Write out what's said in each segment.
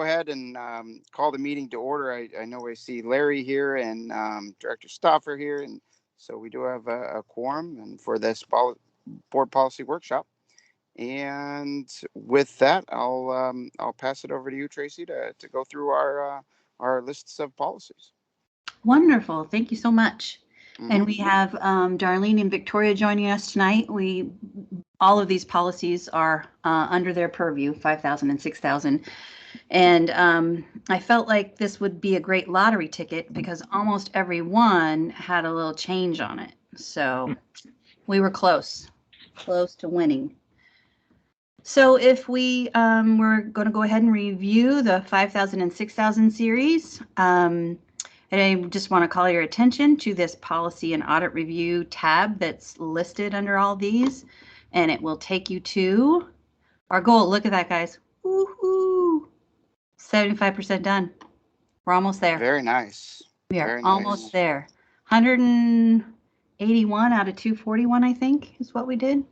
ahead and call the meeting to order. I know I see Larry here and Director Stoffer here, and so we do have a quorum and for this board policy workshop. And with that, I'll pass it over to you, Tracy, to go through our lists of policies. Wonderful. Thank you so much. And we have Darlene and Victoria joining us tonight. All of these policies are under their purview, 5,000 and 6,000. And I felt like this would be a great lottery ticket because almost every one had a little change on it. So we were close to winning. So if we're going to go ahead and review the 5,000 and 6,000 series. And I just want to call your attention to this policy and audit review tab that's listed under all these, and it will take you to our goal. Look at that, guys. Woohoo! 75% done. We're almost there. Very nice. We are almost there. 181 out of 241, I think, is what we did.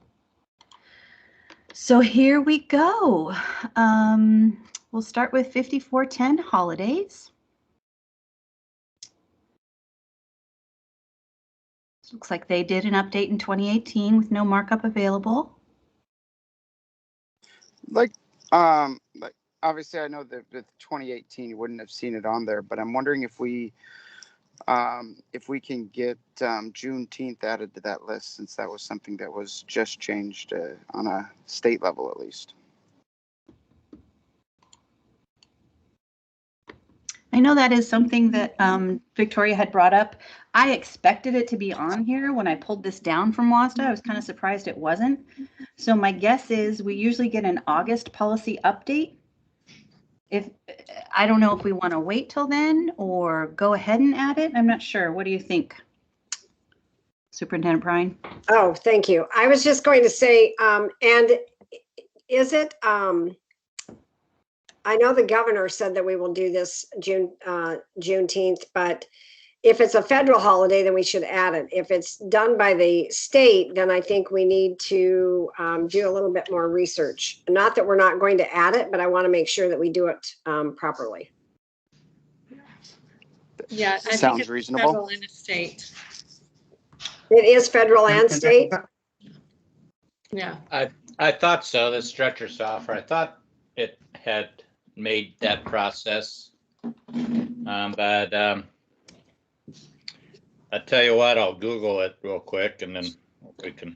So here we go. We'll start with 5410 holidays. Looks like they did an update in 2018 with no markup available. Like obviously I know that with 2018 you wouldn't have seen it on there, but I'm wondering if we can get Juneteenth added to that list, since that was something that was just changed on a state level at least. I know that is something that Victoria had brought up. I expected it to be on here when I pulled this down from WASDA. I was kind of surprised it wasn't. So my guess is we usually get an August policy update. I don't know if we want to wait till then or go ahead and add it. I'm not sure. What do you think, Superintendent Bryan? Oh, thank you. I was just going to say, and is it? I know the governor said that we will do this Juneteenth, but if it's a federal holiday, then we should add it. If it's done by the state, then I think we need to do a little bit more research. Not that we're not going to add it, but I want to make sure that we do it properly. Yeah, I Sounds think it's reasonable. Federal and state. It is federal and state. Yeah, I thought so. The stretcher software. I thought it had made that process, but I tell you what, I'll Google it real quick and then we can.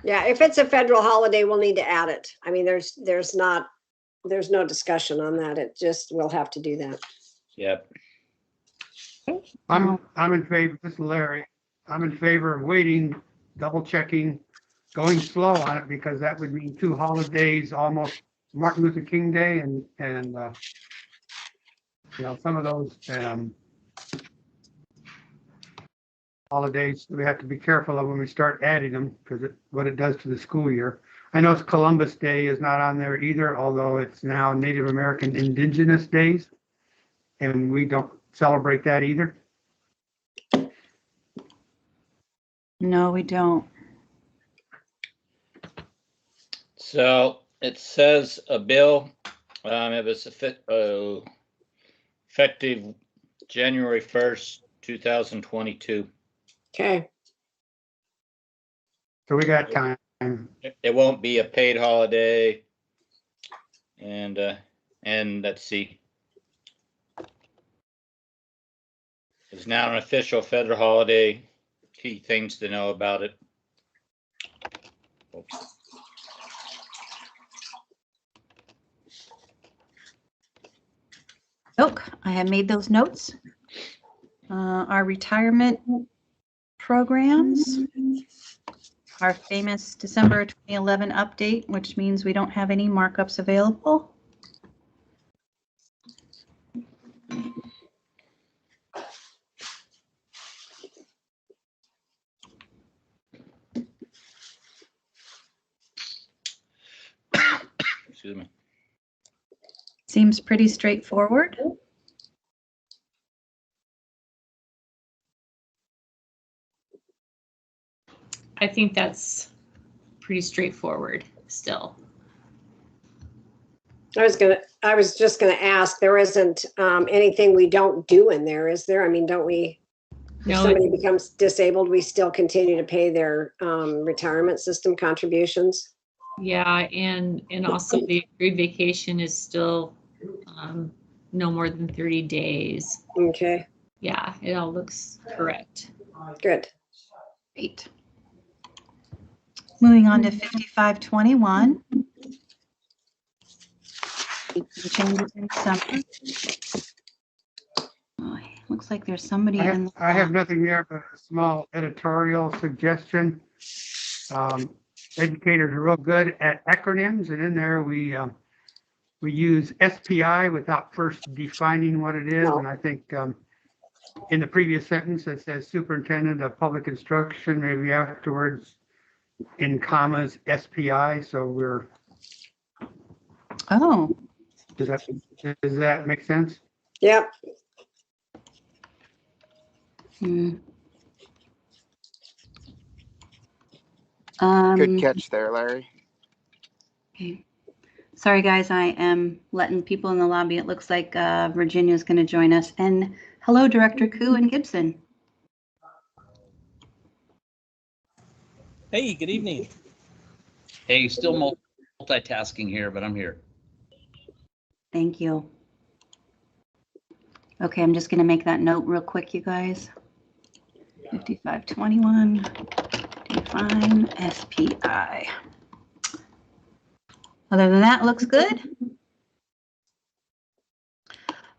Yeah, if it's a federal holiday, we'll need to add it. I mean, there's no discussion on that. It just, we'll have to do that. Yep. I'm in favor. This is Larry. I'm in favor of waiting, double checking, going slow on it, because that would mean 2 holidays, almost Martin Luther King Day and some of those holidays we have to be careful of when we start adding them, because what it does to the school year. I know it's Columbus Day is not on there either, although it's now Native American Indigenous Days, and we don't celebrate that either. No, we don't. So it says a bill, it was effective January 1st, 2022. Okay. So we got time. It won't be a paid holiday, and let's see. It's now an official federal holiday. Key things to know about it. Oops. Look, I have made those notes. Our retirement programs, our famous December 2011 update, which means we don't have any markups available. Excuse me. Seems pretty straightforward. I think that's pretty straightforward still. I was just gonna ask, there isn't anything we don't do in there, is there? I mean, don't we, if No, somebody becomes disabled, we still continue to pay their retirement system contributions? yeah, and also the accrued vacation is still no more than 30 days. Okay, Yeah, it all looks correct. good. Great. Moving on to 5521. Some changes in summer. Oh, looks like there's somebody in the. I have nothing there but a small editorial suggestion. Educators are real good at acronyms, and in there we use SPI without first defining what it is. And I think in the previous sentence it says Superintendent of Public Instruction, maybe afterwards in commas SPI. So we're. Oh, Does that make sense? Yep, Good um, catch there, Larry. okay. Sorry, guys, I am letting people in the lobby. It looks like Virginia's going to join us. And hello, Director Koo and Gibson. Hey, good evening. Hey, still multitasking here, but I'm here. Thank you. Okay, I'm just going to make that note real quick, you guys. 5521, define SPI. Other than that, looks good.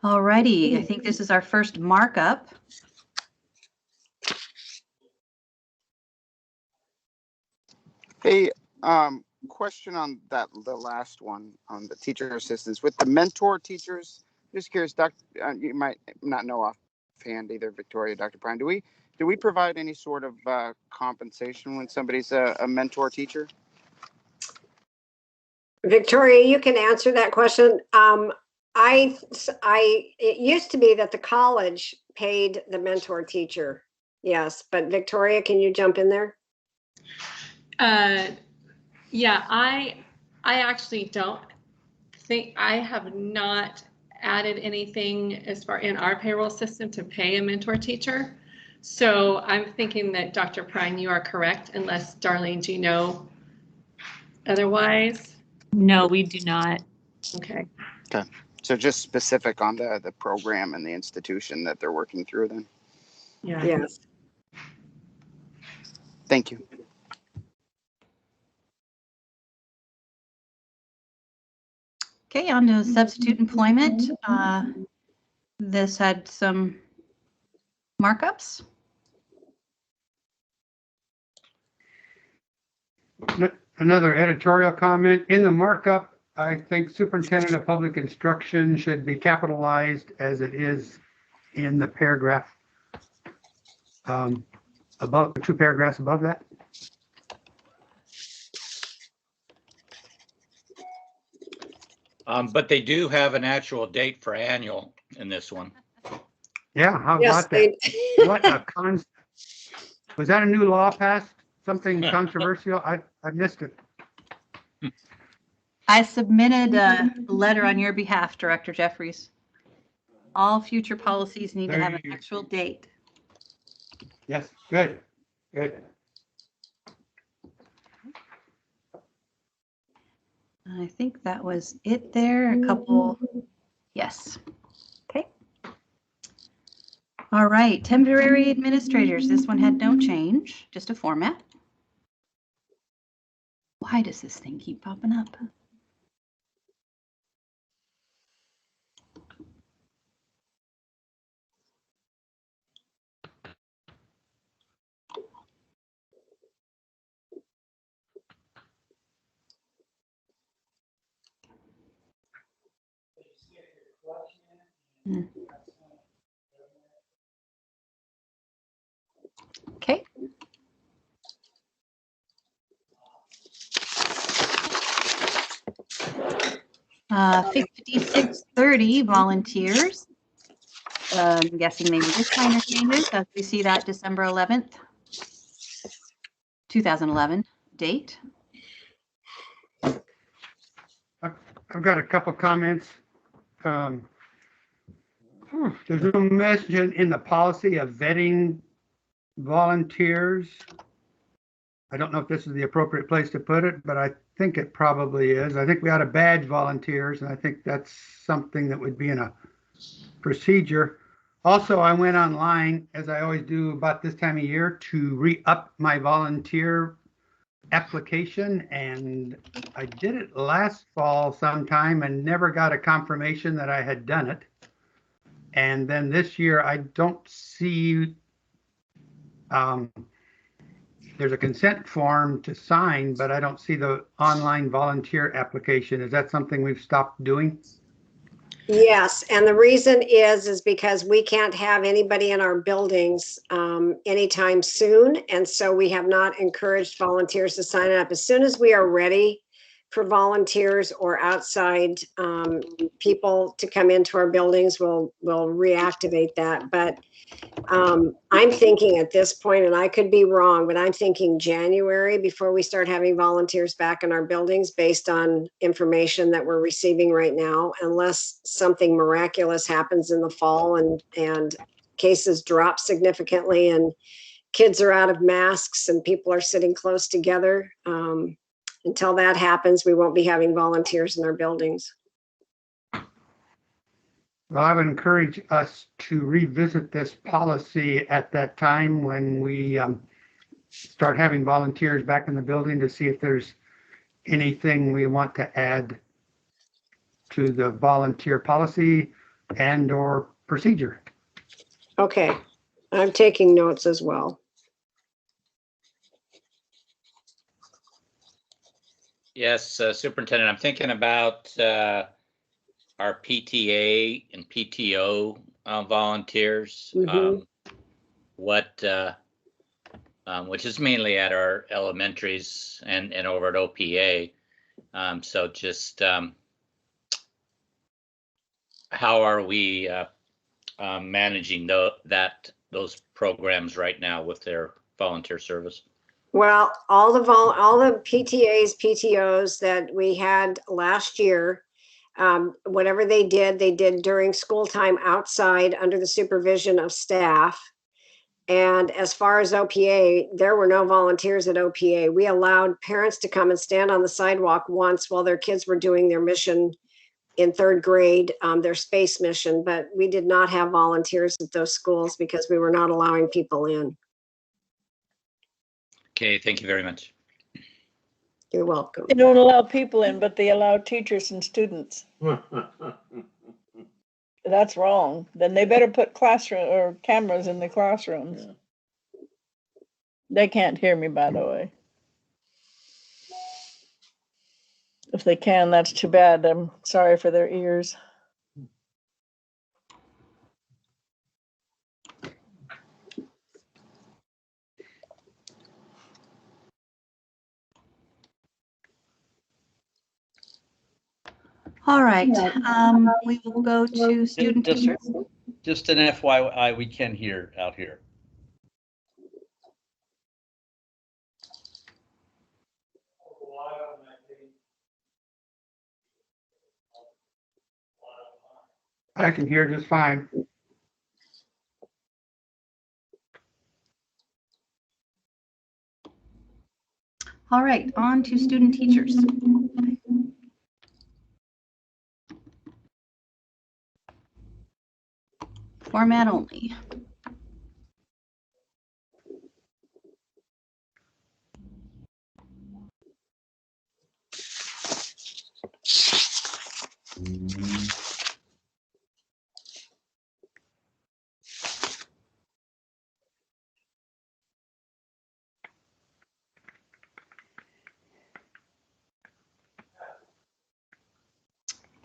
All righty, I think this is our first markup. Hey, question on that, the last one on the teacher assistants with the mentor teachers. Just curious, you might not know offhand either, Victoria, Dr. Prine. Do we provide any sort of compensation when somebody's a mentor teacher? Victoria, you can answer that question. It used to be that the college paid the mentor teacher. Yes, but Victoria, can you jump in there? Yeah, I actually don't think, I have not added anything as far in our payroll system to pay a mentor teacher. So I'm thinking that Dr. Prine, you are correct, unless Darlene, do you know otherwise? No, we do not. Okay. Okay. So just specific on the program and the institution that they're working through then. Yeah. Yes. Thank you. Okay, on to substitute employment. This had some markups. Another editorial comment. In the markup, I think Superintendent of Public Instruction should be capitalized as it is in the paragraph above, 2 paragraphs above that. But they do have an actual date for annual in this one. Yeah, how Yes, about that? What a concept. Was that a new law passed? Something controversial? I missed it. I submitted a letter on your behalf, Director Jeffries. All future policies need to have an actual date. Yes, good, good. I think that was it there. A couple, yes. Okay. All right, temporary administrators. This one had no change, just a format. Why does this thing keep popping up? Okay. Uh, 5630 volunteers. I'm guessing they were just minor changes as we see that December 11th, 2011 date. I've got a couple comments. There's no mention in the policy of vetting volunteers. I don't know if this is the appropriate place to put it, but I think it probably is. I think we ought to badge volunteers, and I think that's something that would be in a procedure. Also, I went online, as I always do about this time of year, to re-up my volunteer application, and I did it last fall sometime and never got a confirmation that I had done it. And then this year, I don't see, there's a consent form to sign, but I don't see the online volunteer application. Is that something we've stopped doing? Yes, and the reason is because we can't have anybody in our buildings anytime soon. And so we have not encouraged volunteers to sign up. As soon as we are ready for volunteers or outside people to come into our buildings, we'll reactivate that. But I'm thinking at this point, and I could be wrong, but I'm thinking January before we start having volunteers back in our buildings based on information that we're receiving right now, unless something miraculous happens in the fall and cases drop significantly and kids are out of masks and people are sitting close together. Until that happens, we won't be having volunteers in our buildings. Well, I would encourage us to revisit this policy at that time when we start having volunteers back in the building to see if there's anything we want to add to the volunteer policy and or procedure. Okay, I'm taking notes as well. Yes, Superintendent, I'm thinking about our PTA and PTO volunteers. Mhm. Which is mainly at our elementaries and over at OPA. So just how are we managing those programs right now with their volunteer service? Well, all the PTAs, PTOs that we had last year, whatever they did during school time outside under the supervision of staff. And as far as OPA, there were no volunteers at OPA. We allowed parents to come and stand on the sidewalk once while their kids were doing their mission in third grade, their space mission, but we did not have volunteers at those schools because we were not allowing people in. Okay, thank you very much. You're welcome. They don't allow people in, but they allow teachers and students. That's wrong. Then they better put classroom or cameras in the classrooms. Yeah. They can't hear me, by the way. If they can, that's too bad. I'm sorry for their ears. All right, we will go to student teachers. Just an FYI, we can hear out here. I can hear just fine. All right, on to student teachers. Format only.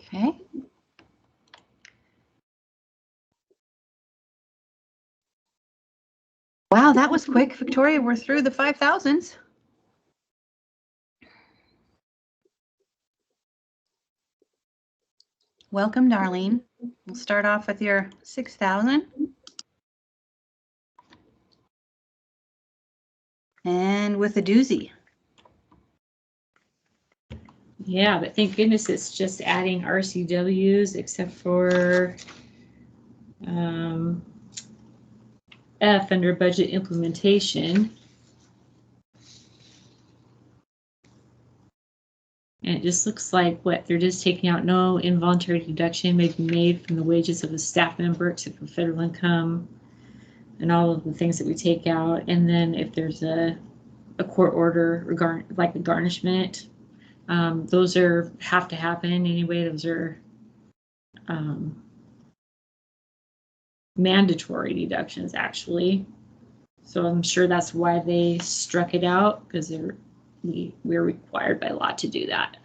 Okay. Wow, that was quick. Victoria, we're through the 5,000s. Welcome, Darlene. We'll start off with your 6,000. And with a doozy. Yeah, but thank goodness it's just adding RCWs except for F under budget implementation. And it just looks like what they're just taking out no involuntary deduction may be made from the wages of a staff member except for federal income and all of the things that we take out. And then if there's a court order regarding like a garnishment, those have to happen anyway. Those are mandatory deductions actually. So I'm sure that's why they struck it out, because we're required by law to do that.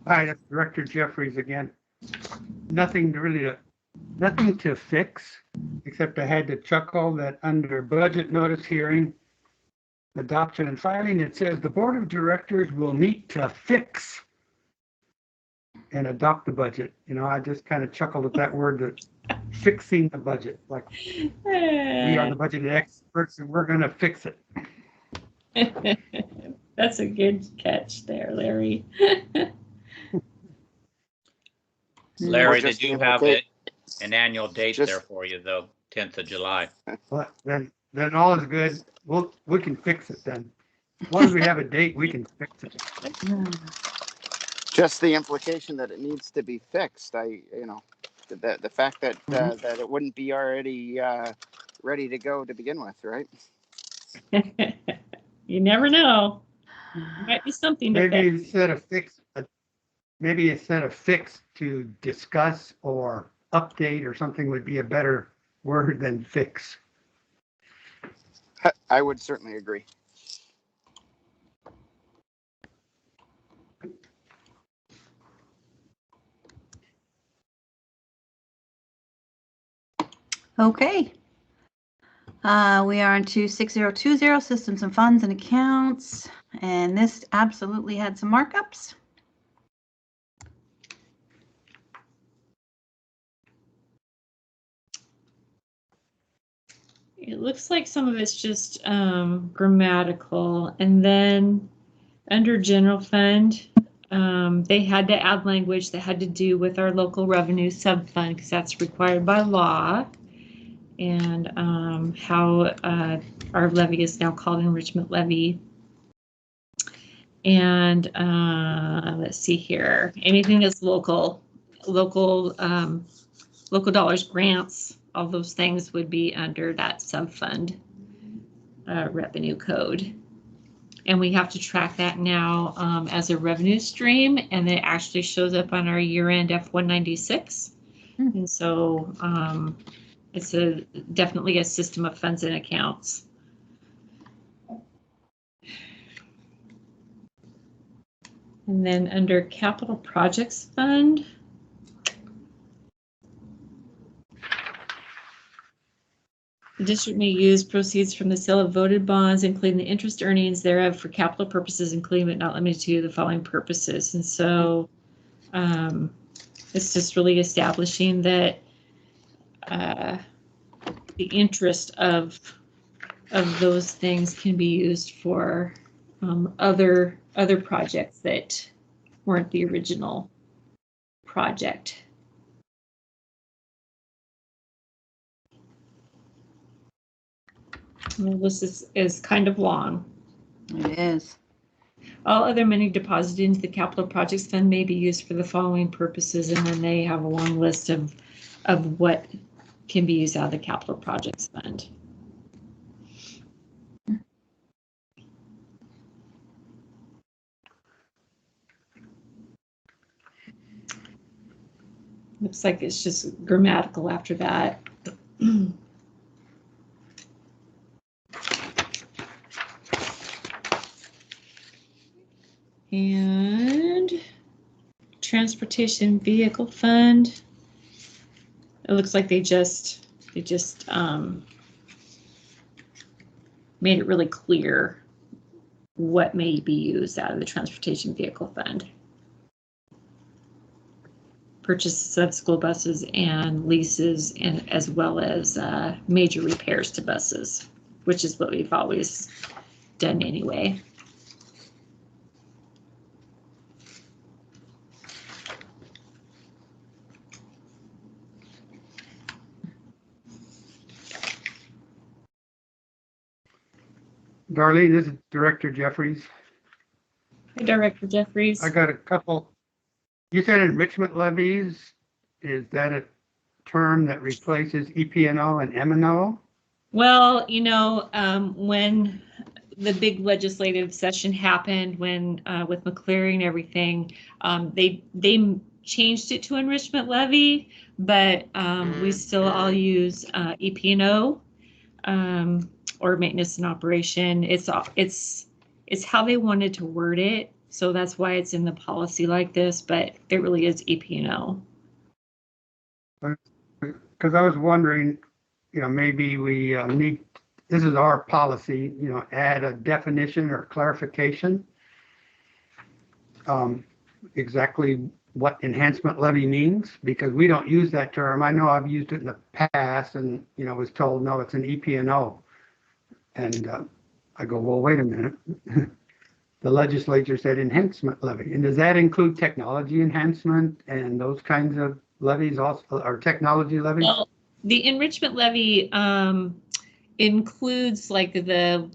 Hi, that's Director Jeffries again. Nothing to fix, except I had to chuckle that under budget notice hearing, adoption and filing, it says the board of directors will meet to fix and adopt the budget. You know, I just kind of chuckled at that word, that fixing the budget, like we are the budget experts and we're going to fix it. That's a good catch there, Larry. Larry, just they do to have implicate- an annual date Just- there for you, though, 10th of July. But then all is good. We can fix it then. As long as we have a date, we can fix it. Just the implication that it needs to be fixed. The fact that that it wouldn't be already ready to go to begin with, right? You never know. Might be something to Maybe fix. instead of fix to discuss or update or something would be a better word than fix. I would certainly agree. Okay. We are into 6020 systems and funds and accounts, and this absolutely had some markups. It looks like some of it's just grammatical, and then under general fund, they had to add language that had to do with our local revenue subfund because that's required by law, and how our levy is now called enrichment levy. And let's see here, anything that's local dollars, grants, all those things would be under that subfund revenue code. And we have to track that now as a revenue stream, and it actually shows up on our year-end F-196. And so it's definitely a system of funds and accounts. And then under capital projects fund, the district may use proceeds from the sale of voted bonds, including the interest earnings thereof, for capital purposes, including but not limited to the following purposes. And so it's just really establishing that the interest of those things can be used for other projects that weren't the original project. Well, this is kind of long. It is. All other money deposited into the capital projects fund may be used for the following purposes, and then they have a long list of what can be used out of the capital projects fund. Looks like it's just grammatical after that. And transportation vehicle fund. It looks like they just made it really clear what may be used out of the transportation vehicle fund. purchases of school buses and leases, and as well as major repairs to buses, which is what we've always done anyway. Darlene, this is Director Jeffries. Hi, Director Jeffries. I got a couple. You said enrichment levies. Is that a term that replaces EP&O and M&O? Well, you know, when the big legislative session happened, when with McCleary and everything, they changed it to enrichment levy, but we still all use EP&O or maintenance and operation. It's how they wanted to word it, so that's why it's in the policy like this. But it really is EP&O. Because I was wondering, you know, maybe we need, this is our policy, you know, add a definition or clarification. Exactly what enhancement levy means, because we don't use that term. I know I've used it in the past and, you know, was told, no, it's an EP&O. And I go, well, wait a minute. The legislature said enhancement levy. And does that include technology enhancement and those kinds of levies also, or technology levies? Well, the enrichment levy includes like the,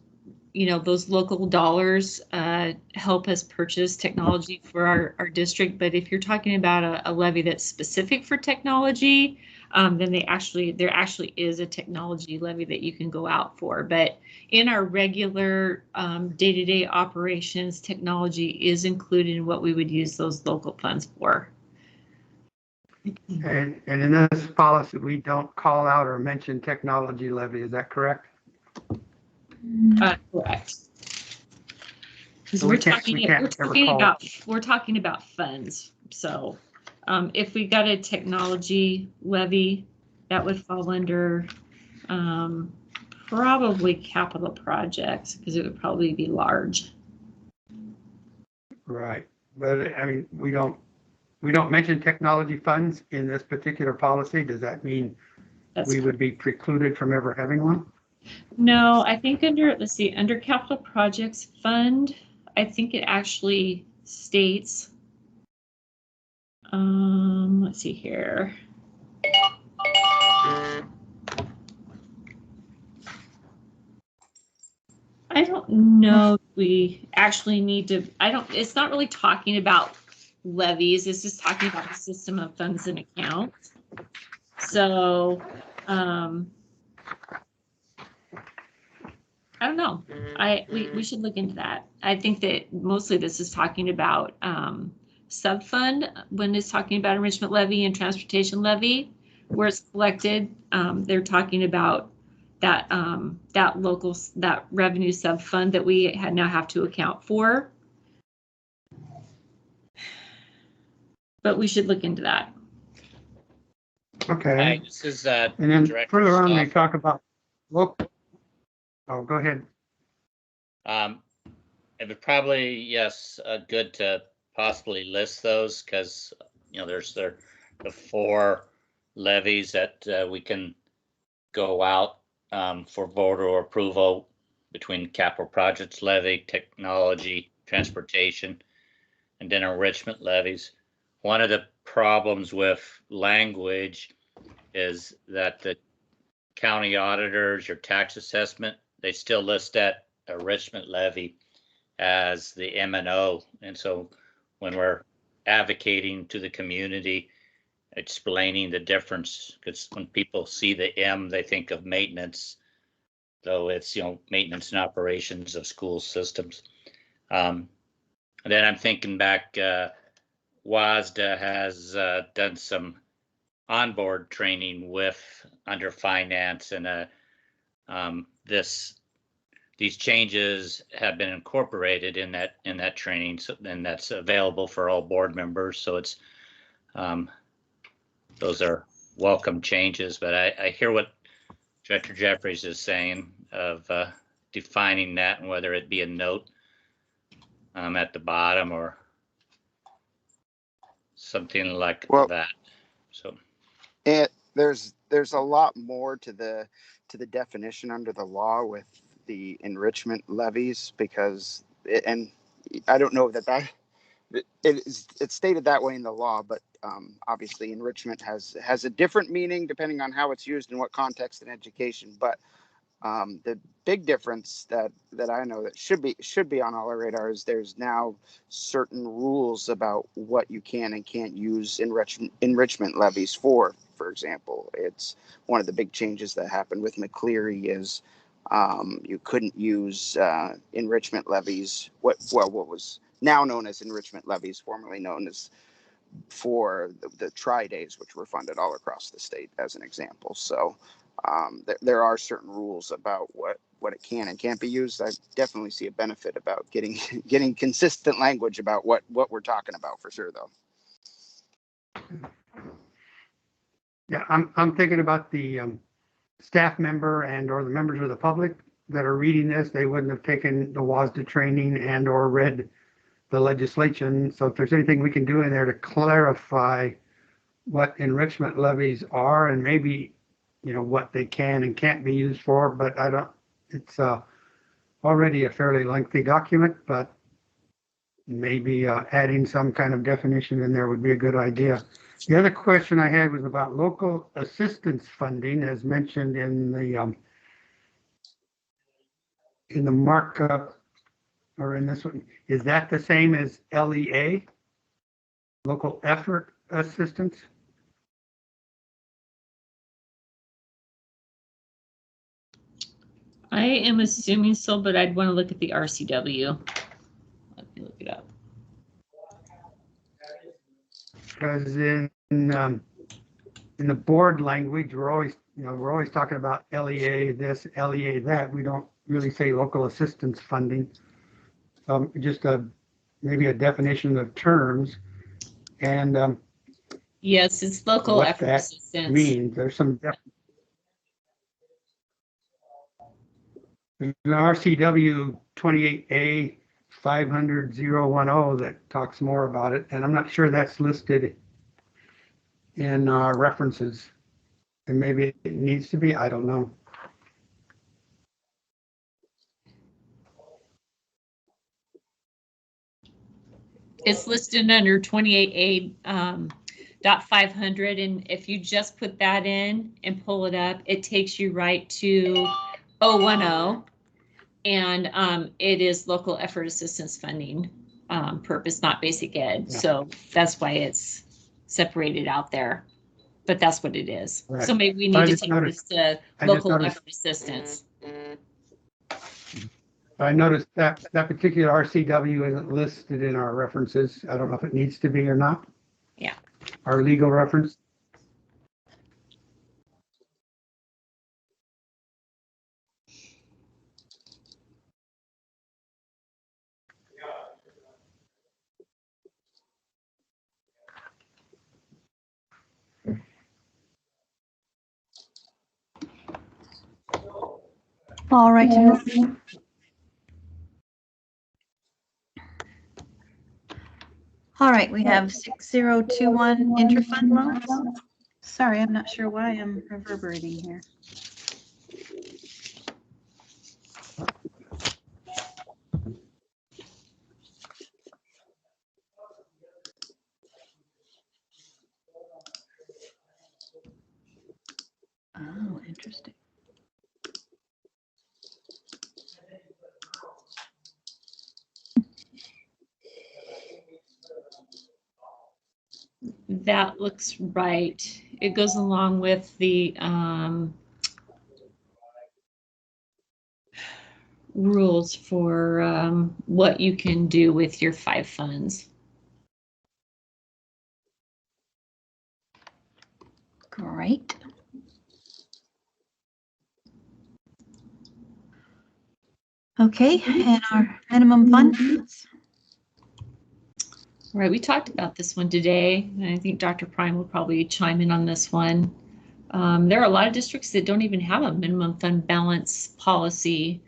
you know, those local dollars help us purchase technology for our district. But if you're talking about a levy that's specific for technology, then there actually is a technology levy that you can go out for. But in our regular day-to-day operations, technology is included in what we would use those local funds for. And in this policy, we don't call out or mention technology levy. Is that correct? Correct. Because So we're talking about funds. So if we got a technology levy, that would fall under probably capital projects, because it would probably be large. Right. But I mean, we don't mention technology funds in this particular policy. Does that mean we would be precluded from ever having one? No, I think under capital projects fund, I think it actually states, let's see here. I don't know if we actually need to, it's not really talking about levies. It's just talking about the system of funds and accounts. So, I don't know. We should look into that. I think that mostly this is talking about sub-fund when it's talking about enrichment levy and transportation levy, where it's collected. They're talking about that that revenue sub-fund that we now have to account for. But we should look into that. Okay. Hi, this is And then Director further on, they Stauffer. talk about local. Oh, go ahead. It would probably, yes, good to possibly list those, because, you know, there's the 4 levies that we can go out for voter approval between capital projects levy, technology, transportation, and then enrichment levies. One of the problems with language is that the county auditors, your tax assessment, they still list that enrichment levy as the M&O. And so when we're advocating to the community, explaining the difference, because when people see the M, they think of maintenance, though it's, you know, maintenance and operations of school systems. And then I'm thinking back, WASDA has done some onboard training with under finance, and these changes have been incorporated in that training, so and that's available for all board members. So it's those are welcome changes. But I hear what Director Jeffries is saying of defining that, and whether it be a note at the bottom or something like Well, that. So there's a lot more to the definition under the law with the enrichment levies, because and I don't know that it's stated that way in the law, but obviously enrichment has a different meaning depending on how it's used in what context in education. But the big difference that I know that should be on all our radars, there's now certain rules about what you can and can't use enrichment levies for. For example, it's one of the big changes that happened with McCleary is you couldn't use enrichment levies, what was now known as enrichment levies, formerly known as for the tri-days, which were funded all across the state, as an example. So there are certain rules about what it can and can't be used. I definitely see a benefit about getting consistent language about what we're talking about, for sure, though. Yeah, I'm thinking about the staff member and or the members of the public that are reading this. They wouldn't have taken the WASDA training and or read the legislation. So if there's anything we can do in there to clarify what enrichment levies are and maybe, what they can and can't be used for, but it's already a fairly lengthy document, but maybe adding some kind of definition in there would be a good idea. The other question I had was about local assistance funding, as mentioned in the markup, or in this one. Is that the same as LEA, local effort assistance? I am assuming so, but I'd want to look at the RCW. Let me look it up. Because in the board language, we're always talking about LEA this, LEA that. We don't really say local assistance funding. Just maybe a definition of terms, and yes, it's local effort assistance. Means there's some. There's an RCW 28A 500-010 that talks more about it, and I'm not sure that's listed in references, and maybe it needs to be. I don't know. It's listed under 28A .500, and if you just put that in and pull it up, it takes you right to 010, and it is local effort assistance funding purpose, not basic ed. Yeah. So that's why it's separated out there, but that's what it is. Right. So maybe we need to take this to local effort assistance. I noticed that particular RCW isn't listed in our references. I don't know if it needs to be or not. Yeah. Our legal reference. All right. All right, we have 6021 interfund loans. Sorry, I'm not sure why I'm reverberating here. Oh, interesting. That looks right. It goes along with the rules for what you can do with your 5 funds. Great. Okay, and our minimum funds. Right, we talked about this one today, and I think Dr. Prime will probably chime in on this one. There are a lot of districts that don't even have a minimum fund balance policy.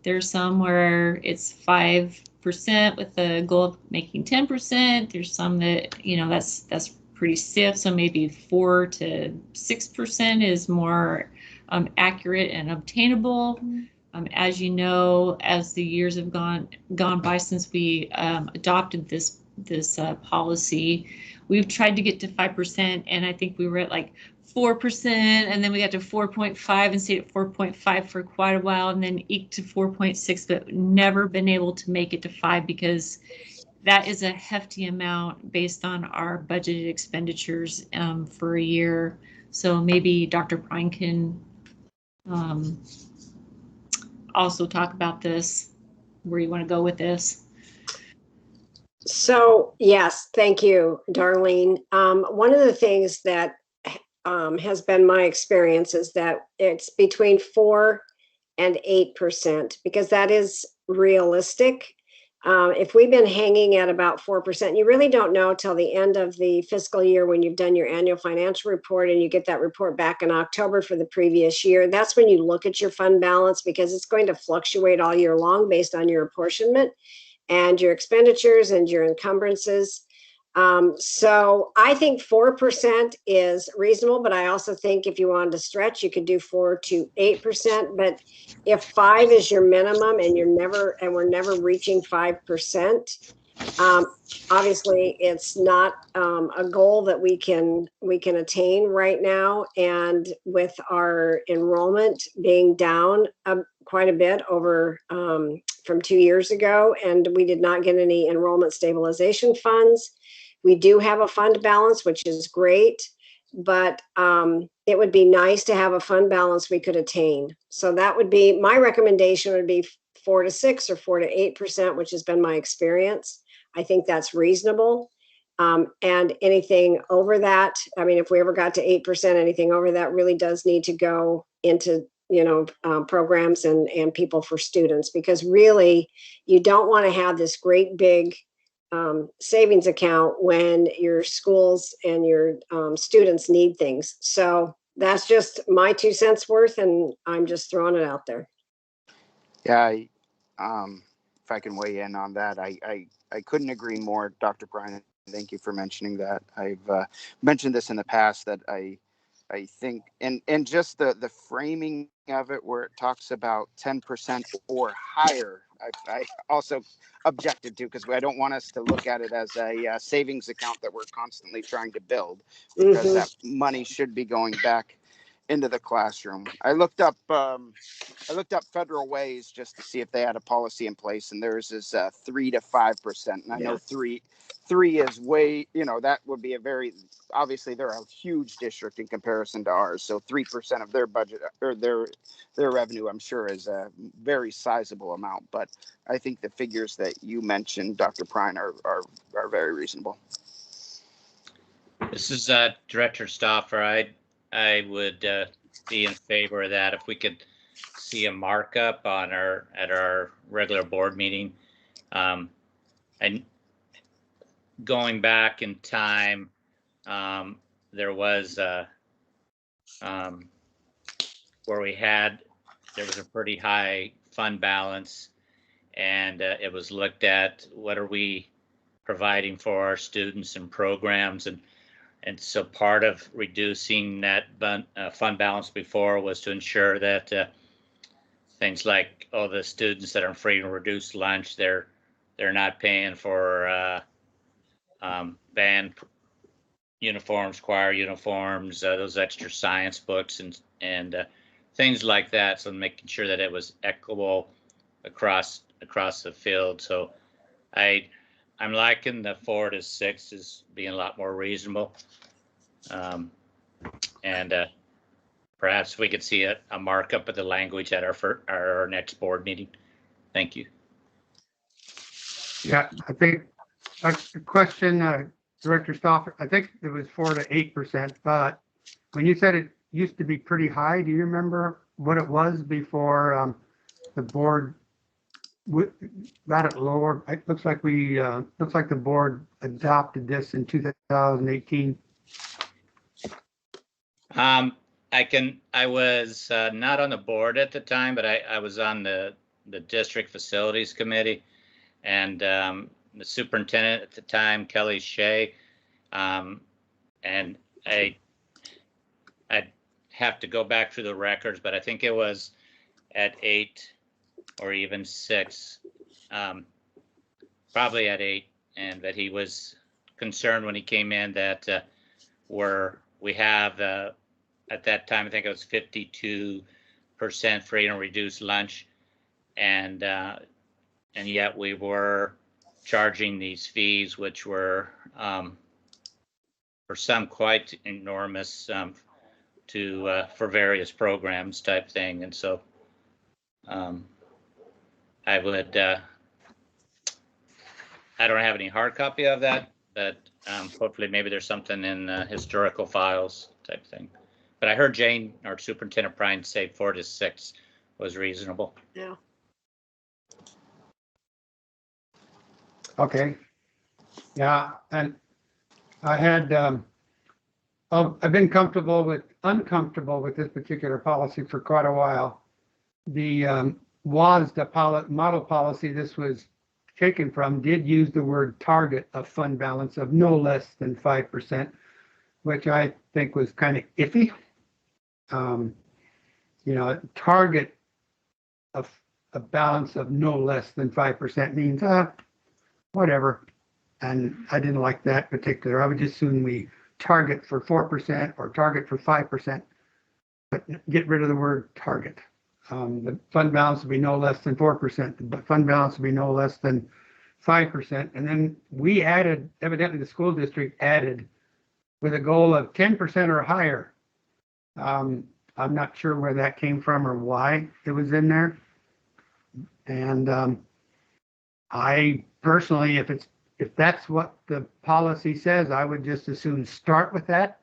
There's some where it's 5 5% with the goal of making 10%. There's some that, you know, that's pretty stiff. So maybe 4 to 6% is more accurate and obtainable. As you know, as the years have gone by since we adopted this policy, we've tried to get to 5%, and I think we were at like 4%, and then we got to 4.5 and stayed at 4.5 for quite a while, and then eked to 4.6, but never been able to make it to 5 because that is a hefty amount based on our budgeted expenditures for a year. So maybe Dr. Bryan can also talk about this, where you want to go with this. So yes, thank you, Darlene. One of the things that has been my experience is that it's between 4 and 8%, because that is realistic. If we've been hanging at about 4%, you really don't know till the end of the fiscal year when you've done your annual financial report and you get that report back in October for the previous year. That's when you look at your fund balance, because it's going to fluctuate all year long based on your apportionment and your expenditures and your encumbrances. So I think 4% is reasonable, but I also think if you wanted to stretch, you could do 4 to 8%. But if 5 is your minimum and we're never reaching 5%, obviously it's not a goal that we can attain right now. And with our enrollment being down quite a bit over from 2 years ago, and we did not get any enrollment stabilization funds. We do have a fund balance, which is great, but it would be nice to have a fund balance we could attain. So that would be, my recommendation would be 4 to 6 or 4 to 8%, which has been my experience. I think that's reasonable. And anything over that, I mean, if we ever got to 8%, anything over that really does need to go into, programs and people for students, because really you don't want to have this great big savings account when your schools and your students need things. So that's just my 2 cents worth, and I'm just throwing it out there. Yeah, if I can weigh in on that, I couldn't agree more, Dr. Bryan. Thank you for mentioning that. I've mentioned this in the past, that I think, and just the framing of it, where it talks about 10% or higher, I also objected to, because I don't want us to look at it as a savings account that we're constantly trying to build, because that money should be going back into the classroom. I looked up Federal Ways just to see if they had a policy in place, and theirs is 3 to 5%. And I know three is way, that would be a very, obviously they're a huge district in comparison to ours. So 3% of their budget or their revenue, I'm sure, is a very sizable amount. But I think the figures that you mentioned, Dr. Bryan, are very reasonable. This is Director Stoffer. I would be in favor of that if we could see a markup at our regular board meeting. And going back in time, there was where there was a pretty high fund balance, and it was looked at, what are we providing for our students and programs, and so part of reducing that fund balance before was to ensure that things like, the students that are free and reduced lunch, they're not paying for band uniforms, choir uniforms, those extra science books, and things like that. So making sure that it was equitable across the field. So I'm liking the 4 to 6 as being a lot more reasonable. And perhaps we could see a markup of the language at our next board meeting. Thank you. Yeah, I think the question, Director Stoffer, I think it was 4 to 8%, but when you said it used to be pretty high, do you remember what it was before the board got it lower? It looks like the board adopted this in 2018. I was not on the board at the time, but I was on the district facilities committee, and the superintendent at the time, Kelly Shea. And I'd have to go back through the records, but I think it was at 8 or even 6, probably at 8, and that he was concerned when he came in that we have at that time, I think it was 52% free and reduced lunch, and yet we were charging these fees, which were for some quite enormous for various programs type thing. And so I would I don't have any hard copy of that, but hopefully maybe there's something in historical files type thing. But I heard Jane, our Superintendent Prine, say 4 to 6 was reasonable. Yeah. Okay. Yeah, and I had, I've been uncomfortable with this particular policy for quite a while. The model policy this was taken from did use the word target of fund balance of no less than 5%, which I think was kind of iffy. Target of a balance of no less than 5% means whatever. And I didn't like that particular. I would just assume we target for 4% or target for 5%, but get rid of the word target. The fund balance would be no less than 4%. The fund balance would be no less than 5%. And then we added, evidently the school district added with a goal of 10% or higher. I'm not sure where that came from or why it was in there. And I personally, if that's what the policy says, I would just as soon start with that.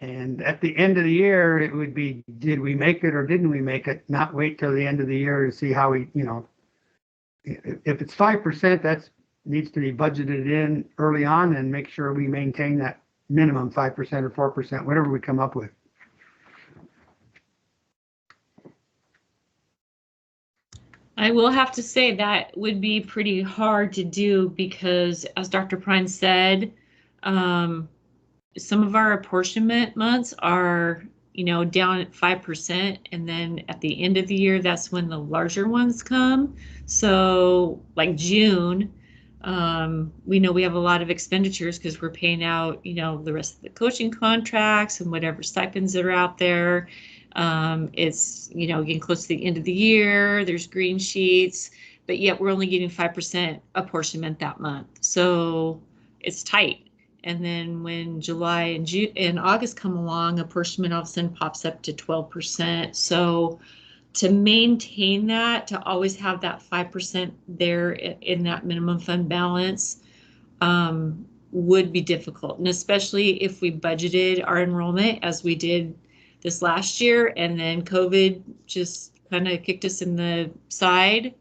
And at the end of the year, it would be, did we make it or didn't we make it? Not wait till the end of the year to see how we, if it's 5%, that needs to be budgeted in early on and make sure we maintain that minimum 5% or 4%, whatever we come up with. I will have to say that would be pretty hard to do because, as Dr. Prine said, some of our apportionment months are, down at 5%. And then at the end of the year, that's when the larger ones come. So like June, we know we have a lot of expenditures because we're paying out, the rest of the coaching contracts and whatever stipends that are out there. It's, getting close to the end of the year, there's green sheets, but yet we're only getting 5% apportionment that month. So it's tight. And then when July and June and August come along, apportionment all of a sudden pops up to 12%. So to maintain that, to always have that 5% there in that minimum fund balance would be difficult. And especially if we budgeted our enrollment as we did this last year, and then COVID just kind of kicked us in the side,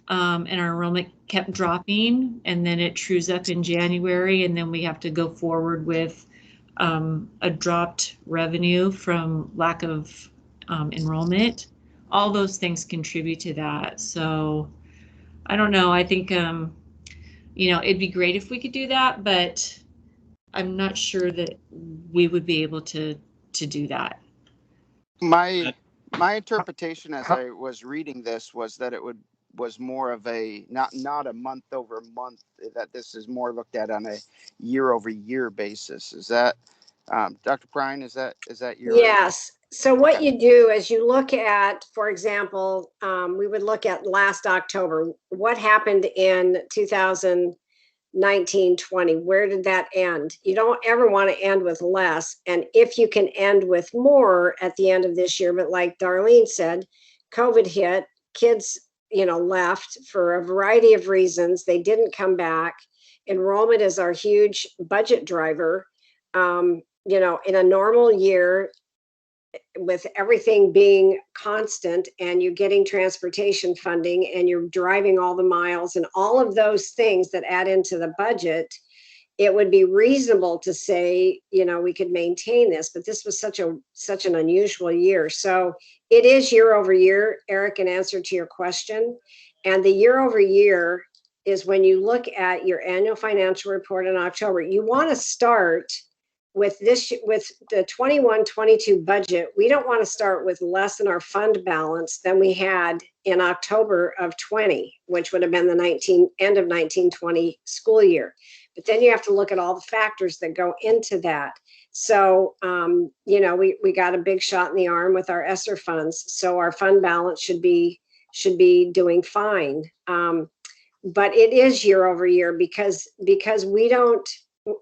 and our enrollment kept dropping, and then it trues up in January, and then we have to go forward with a dropped revenue from lack of enrollment. All those things contribute to that. So I don't know. I think it'd be great if we could do that, but I'm not sure that we would be able to do that. My interpretation as I was reading this was that it was more of a not a month over month, that this is more looked at on a year over year basis. Is that Dr. Prine, is that your? Yes. So what you do is you look at, for example, we would look at last October, what happened in 2019-20, where did that end? You don't ever want to end with less. And if you can end with more at the end of this year, but like Darlene said, COVID hit, kids, left for a variety of reasons. They didn't come back. Enrollment is our huge budget driver. In a normal year, with everything being constant and you're getting transportation funding and you're driving all the miles and all of those things that add into the budget, it would be reasonable to say, we could maintain this, but this was such an unusual year. So it is year over year, Eric, in answer to your question. And the year over year is when you look at your annual financial report in October, you want to start with the 21-22 budget. We don't want to start with less in our fund balance than we had in October of 20, which would have been the end of 19-20 school year. But then you have to look at all the factors that go into that. So, we got a big shot in the arm with our ESSER funds. So our fund balance should be doing fine. But it is year over year because we don't,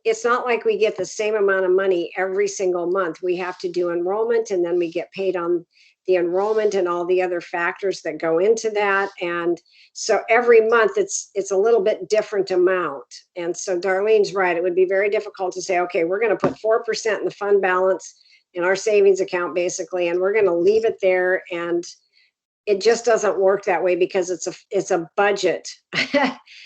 it's not like we get the same amount of money every single month. We have to do enrollment, and then we get paid on the enrollment and all the other factors that go into that. And so every month it's a little bit different amount. And so Darlene's right. It would be very difficult to say, okay, we're going to put 4% in the fund balance in our savings account, basically, and we're going to leave it there. And it just doesn't work that way because it's a budget.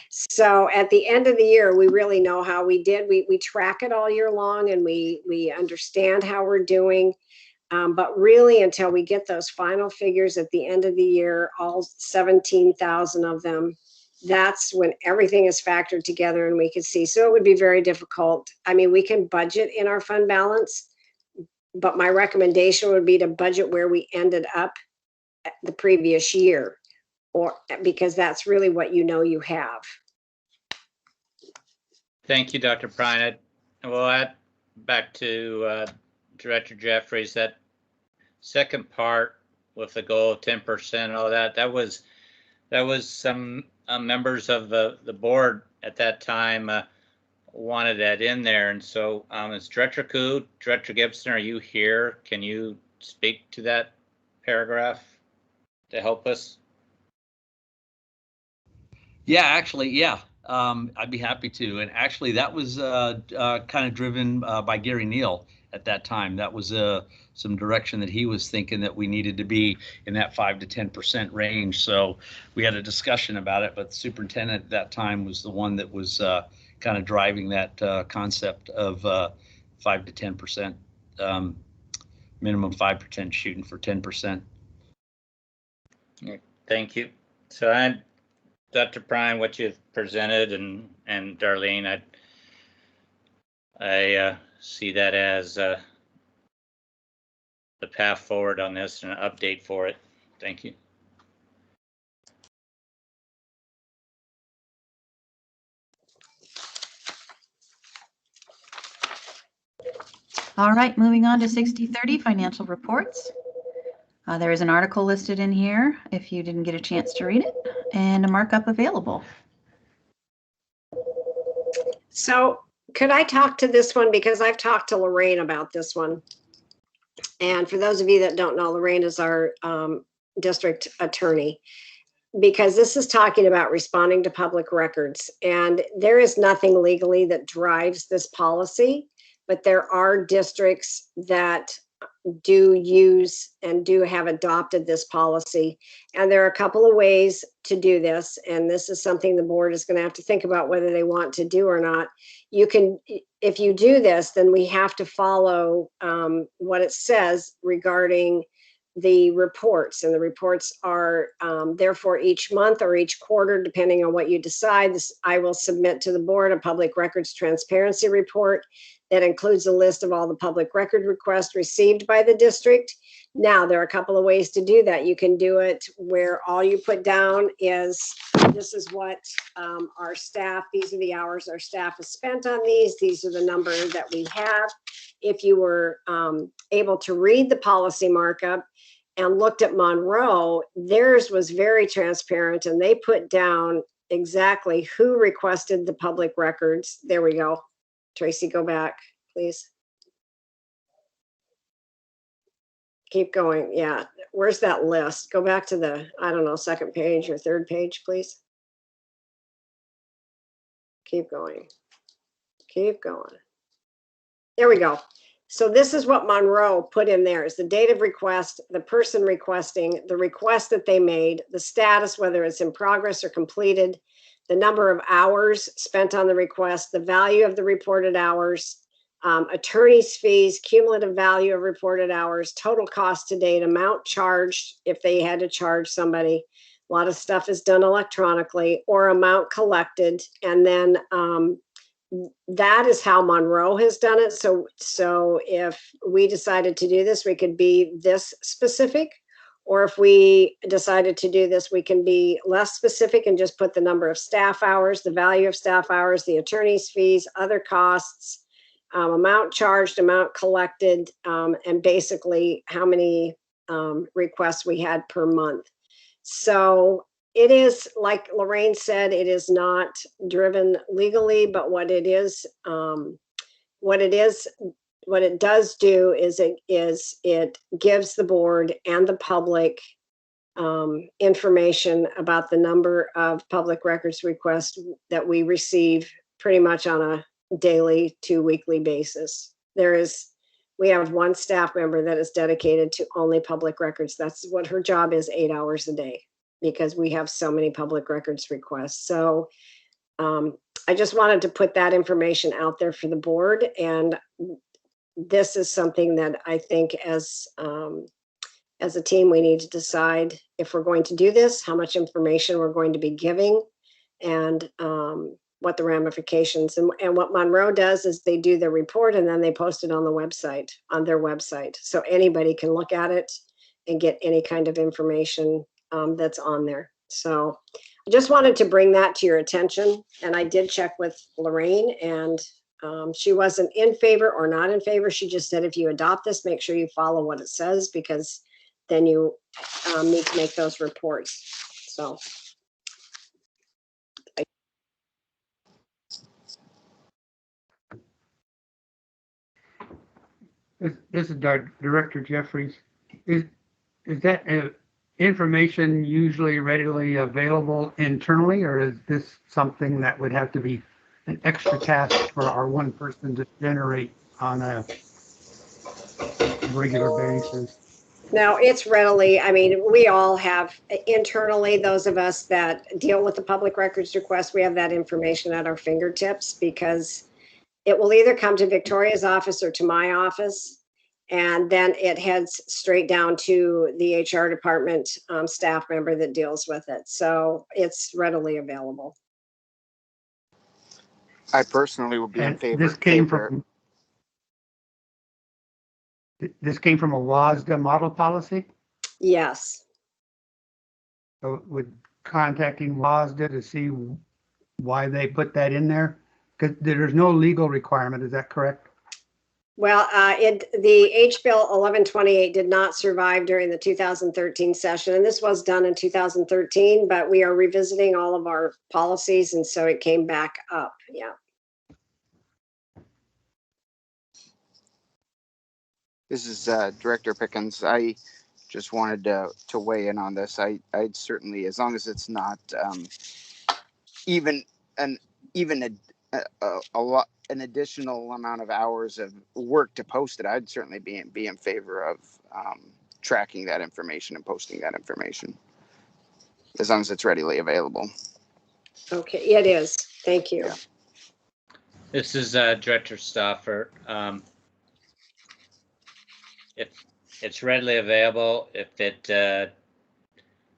So at the end of the year, we really know how we did. We track it all year long, and we understand how we're doing. But really, until we get those final figures at the end of the year, all 17,000 of them, that's when everything is factored together and we can see. So it would be very difficult. I mean, we can budget in our fund balance, but my recommendation would be to budget where we ended up the previous year, or because that's really what you have. Thank you, Dr. Prine. We'll add back to Director Jeffries, that second part with the goal of 10%, all that was some members of the board at that time wanted that in there. And so is Director Koo, Director Gibson, are you here? Can you speak to that paragraph to help us? Yeah, actually, yeah. I'd be happy to. And actually, that was kind of driven by Gary Neal at that time. That was some direction that he was thinking that we needed to be in that 5 to 10% range. So we had a discussion about it, but the superintendent at that time was the one that was kind of driving that concept of 5 to 10%, minimum 5%, shooting for 10%. Thank you. So Dr. Prine, what you've presented, and Darlene, I see that as the path forward on this and an update for it. Thank you. All right, moving on to 60/30 financial reports. There is an article listed in here if you didn't get a chance to read it, and a markup available. So could I talk to this one, because I've talked to Lorraine about this one. And for those of you that don't know, Lorraine is our district attorney, because this is talking about responding to public records. And there is nothing legally that drives this policy, but there are districts that do use and do have adopted this policy. And there are a couple of ways to do this. And this is something the board is going to have to think about whether they want to do or not. You can, if you do this, then we have to follow what it says regarding the reports. And the reports are therefore each month or each quarter, depending on what you decide. I will submit to the board a public records transparency report that includes a list of all the public record requests received by the district. Now, there are a couple of ways to do that. You can do it where all you put down is, this is what our staff, these are the hours our staff has spent on these are the number that we have. If you were able to read the policy markup and looked at Monroe, theirs was very transparent, and they put down exactly who requested the public records. There we go. Tracy, go back, please. Keep going. Yeah. Where's that list? Go back to the, I don't know, second page or third page, please. Keep going. Keep going. There we go. So this is what Monroe put in there, is the date of request, the person requesting, the request that they made, the status, whether it's in progress or completed, the number of hours spent on the request, the value of the reported hours, attorney's fees, cumulative value of reported hours, total cost to date, amount charged if they had to charge somebody, A lot of stuff is done electronically or amount collected. And then that is how Monroe has done it. So if we decided to do this, we could be this specific. Or if we decided to do this, we can be less specific and just put the number of staff hours, the value of staff hours, the attorney's fees, other costs, amount charged, amount collected, and basically how many requests we had per month. So it is, like Lorraine said, it is not driven legally, but what it does do is it gives the board and the public information about the number of public records requests that we receive pretty much on a daily to weekly basis. We have one staff member that is dedicated to only public records. That's what her job is, 8 hours a day, because we have so many public records requests. So I just wanted to put that information out there for the board. And this is something that I think as a team, we need to decide if we're going to do this, how much information we're going to be giving, and what the ramifications. And what Monroe does is they do the report and then they post it on the website, on their website. So anybody can look at it and get any kind of information that's on there. So I just wanted to bring that to your attention. And I did check with Lorraine, and she wasn't in favor or not in favor. She just said, if you adopt this, make sure you follow what it says, because then you need to make those reports. So. This is Director Jeffries. Is that information usually readily available internally, or is this something that would have to be an extra task for our one person to generate on a regular basis? No, it's readily, I mean, we all have internally, those of us that deal with the public records request, we have that information at our fingertips, because it will either come to Victoria's office or to my office, and then it heads straight down to the HR department staff member that deals with it. So it's readily available. I personally would be in favor. This came from a WASDA model policy? Yes. So would contacting WASDA to see why they put that in there? Because there's no legal requirement, is that correct? Well, the H Bill 1128 did not survive during the 2013 session, and this was done in 2013, but we are revisiting all of our policies, and so it came back up. Yeah. This is Director Pickens. I just wanted to weigh in on this. I'd certainly, as long as it's not even an additional amount of hours of work to post it, I'd certainly be in favor of tracking that information and posting that information, as long as it's readily available. Okay, it is. Thank you. Yeah. This is Director Stoffer. If it's readily available, if it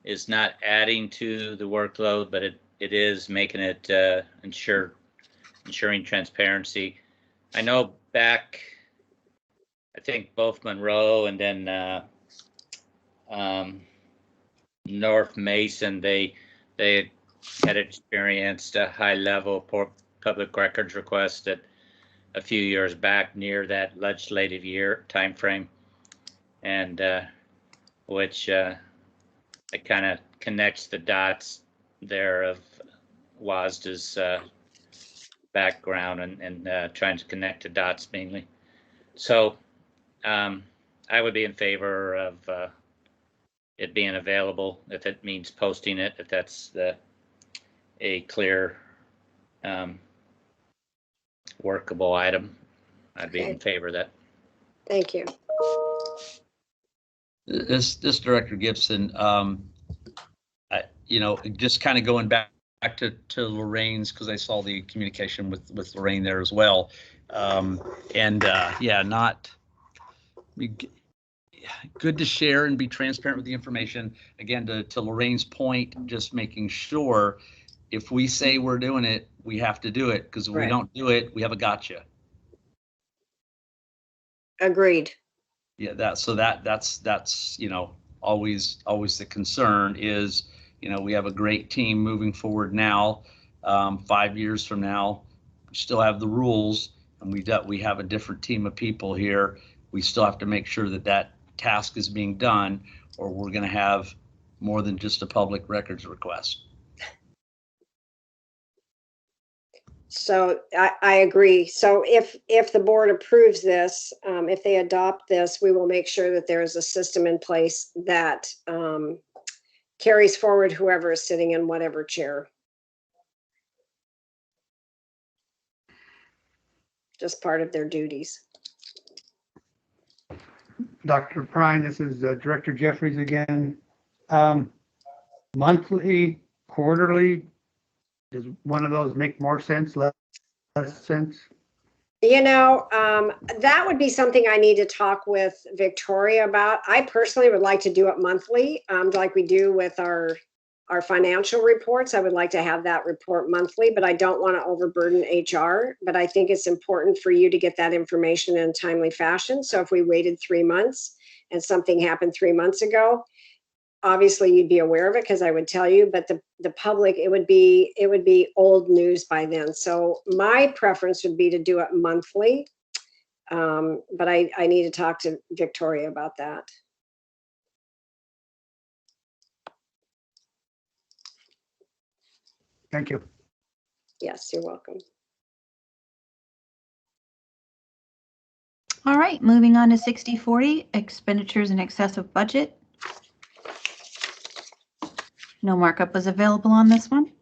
is not adding to the workload, but it is making it ensuring transparency. I know back, I think both Monroe and then North Mason, they had experienced a high level public records request at a few years back near that legislative year timeframe, and which it kind of connects the dots there of WASDA's background and trying to connect the dots mainly. So I would be in favor of it being available if it means posting it, if that's a clear workable item. I'd be in favor of that. Thank you. This Director Gibson, just kind of going back to Lorraine's, because I saw the communication with Lorraine there as well. good to share and be transparent with the information. Again, to Lorraine's point, just making sure if we say we're doing it, we have to do it, because if we Right. don't do it, we have a gotcha. Agreed. Yeah, that's always the concern is, we have a great team moving forward now. 5 years from now, we still have the rules, and we have a different team of people here. We still have to make sure that task is being done, or we're going to have more than just a public records request. So I agree. So if the board approves this, if they adopt this, we will make sure that there is a system in place that carries forward whoever is sitting in whatever chair. Just part of their duties. Dr. Prine, this is Director Jeffries again. Monthly, quarterly, does one of those make more sense, less sense? That would be something I need to talk with Victoria about. I personally would like to do it monthly, like we do with our financial reports. I would like to have that report monthly, but I don't want to overburden HR. But I think it's important for you to get that information in a timely fashion. So if we waited 3 months and something happened 3 months ago, obviously you'd be aware of it because I would tell you, but the public, it would be old news by then. So my preference would be to do it monthly. But I need to talk to Victoria about that. Thank you. Yes, you're welcome. All right, moving on to 6040, expenditures in excess of budget. No markup was available on this one.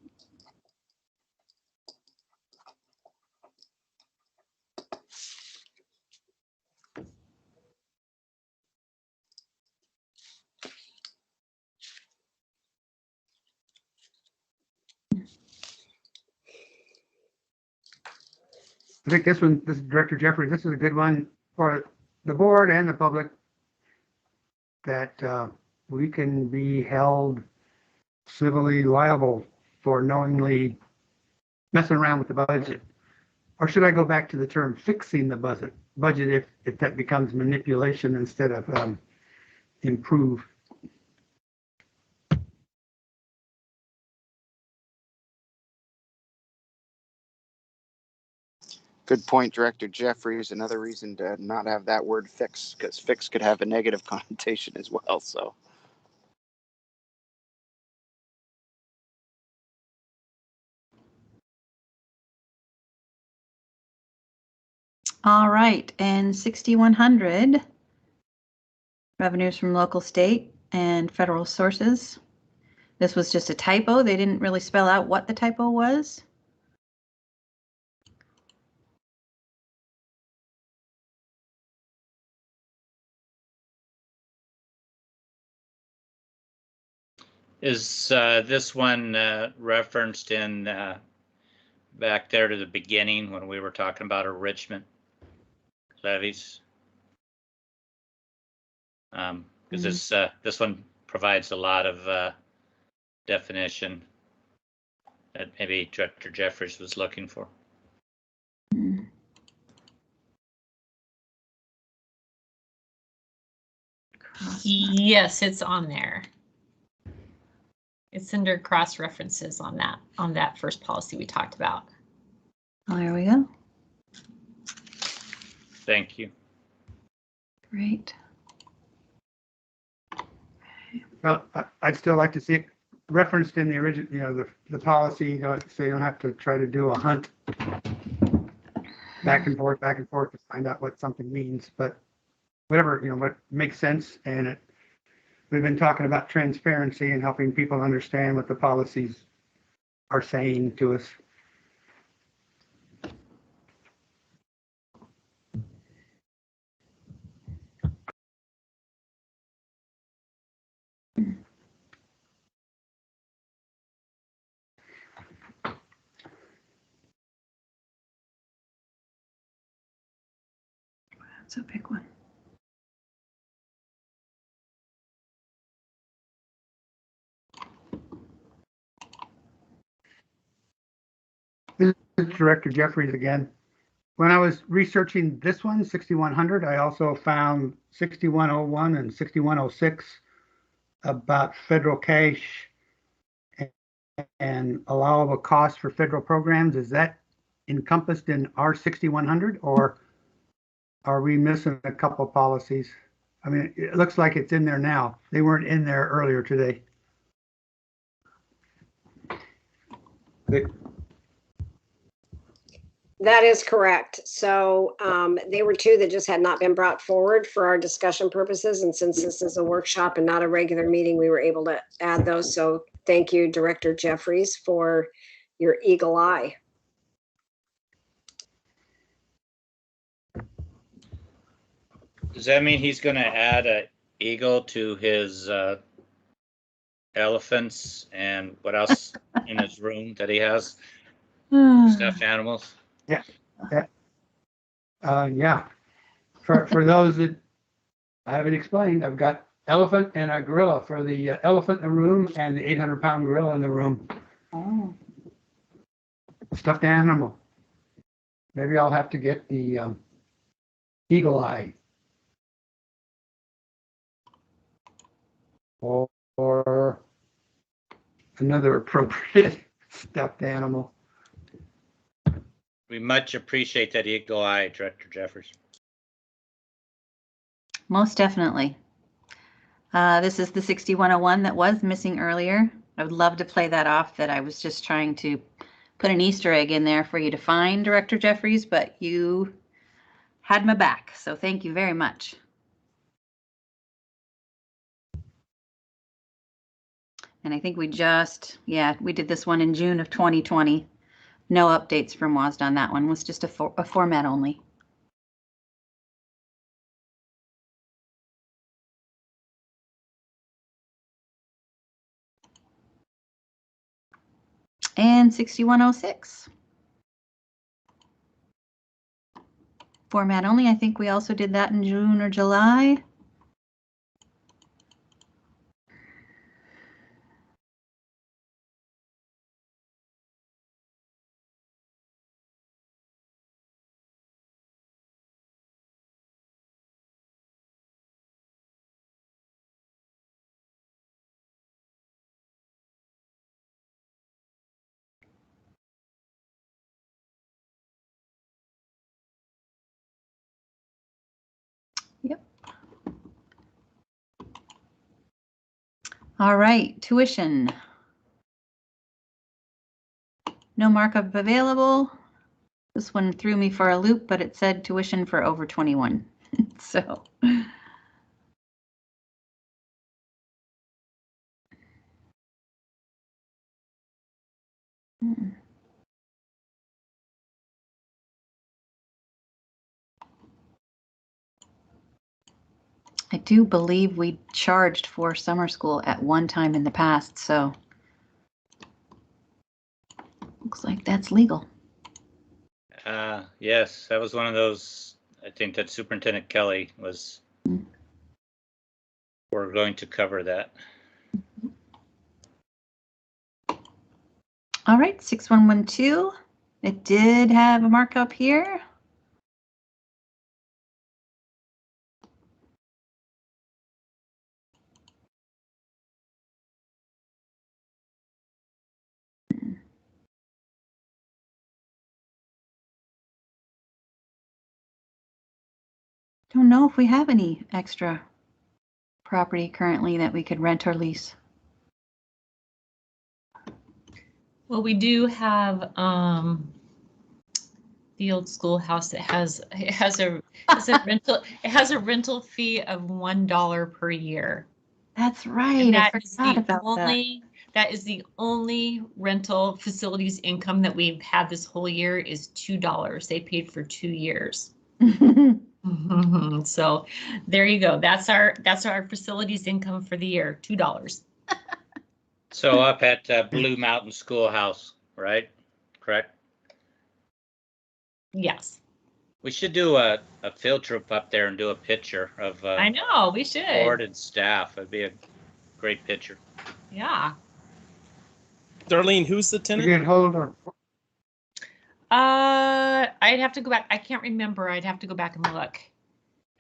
I think this is Director Jeffries, this is a good one for the board and the public, that we can be held civilly liable for knowingly messing around with the budget. Or should I go back to the term fixing the budget if that becomes manipulation instead of improve? Good point, Director Jeffries. Another reason to not have that word fix, because fix could have a negative connotation as well. So. All right, and 6100, revenues from local, state, and federal sources. This was just a typo. They didn't really spell out what the typo was. Is this one referenced in back there to the beginning when we were talking about enrichment levies? Because this one provides a lot of definition that maybe Director Jeffries was looking for. Yes, it's on there. It's under cross references on that first policy we talked about. Oh, there we go. Thank you. Great. Well, I'd still like to see it referenced in the original, the policy, so you don't have to try to do a hunt back and forth to find out what something means. But whatever, what makes sense. And we've been talking about transparency and helping people understand what the policies are saying to us. That's a big one. This is Director Jeffries again. When I was researching this one, 6100, I also found 6101 and 6106 about federal cash and allowable costs for federal programs. Is that encompassed in our 6100, or are we missing a couple policies? I mean, it looks like it's in there now. They weren't in there earlier today. That is correct. So they were two that just had not been brought forward for our discussion purposes. And since this is a workshop and not a regular meeting, we were able to add those. So thank you, Director Jeffries, for your eagle eye. Does that mean he's going to add a eagle to his elephants and what else in his room that he has? Stuffed animals? Yeah. Yeah. For those that I haven't explained, I've got elephant and a gorilla for the elephant in the room and the 800-pound gorilla in the room. Oh. Stuffed animal. Maybe I'll have to get the eagle eye. Or another appropriate stuffed animal. We much appreciate that eagle eye, Director Jeffers. Most definitely. This is the 6101 that was missing earlier. I would love to play that off, that I was just trying to put an Easter egg in there for you to find, Director Jeffries, but you had my back, so thank you very much. And I think we just, yeah, we did this one in June of 2020. No updates from WASD on that one. It was just a format only. And 6106. Format only. I think we also did that in June or July. Yep. All right, tuition. No markup available. This one threw me for a loop, but it said tuition for over 21. So. I do believe we charged for summer school at one time in the past, so looks like that's legal. Yes, that was one of those, I think that Superintendent Kelly was, we're going to cover that. All right, 6112. It did have a markup here. Don't know if we have any extra property currently that we could rent or lease. Well, we do have the old schoolhouse that has a rental fee of $1 per year. That's right. I forgot about that. That is the only rental facilities income that we've had this whole year is $2. They paid for 2 years. So there you go. That's our facilities income for the year, $2. So up at Blue Mountain Schoolhouse, right? Correct? Yes. We should do a field trip up there and do a picture of I know, we should. board and staff. It'd be a great picture. Yeah. Darlene, who's the tenant? You can hold on. I'd have to go back. I can't remember. I'd have to go back and look.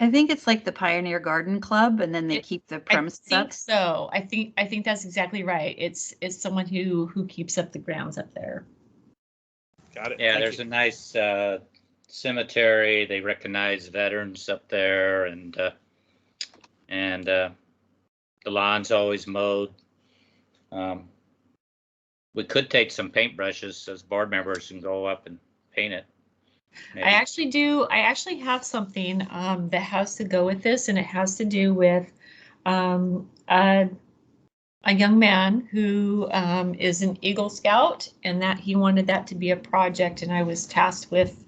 I think it's like the Pioneer Garden Club, and then they keep the premises I think up. so. I think that's exactly right. It's someone who keeps up the grounds up there. Got it. Yeah, Thank there's you. a nice cemetery. They recognize veterans up there, and the lawn's always mowed. We could take some paintbrushes as board members and go up and paint it. Maybe. I actually have something that has to go with this, and it has to do with a young man who is an Eagle Scout, and that he wanted that to be a project, and I was tasked with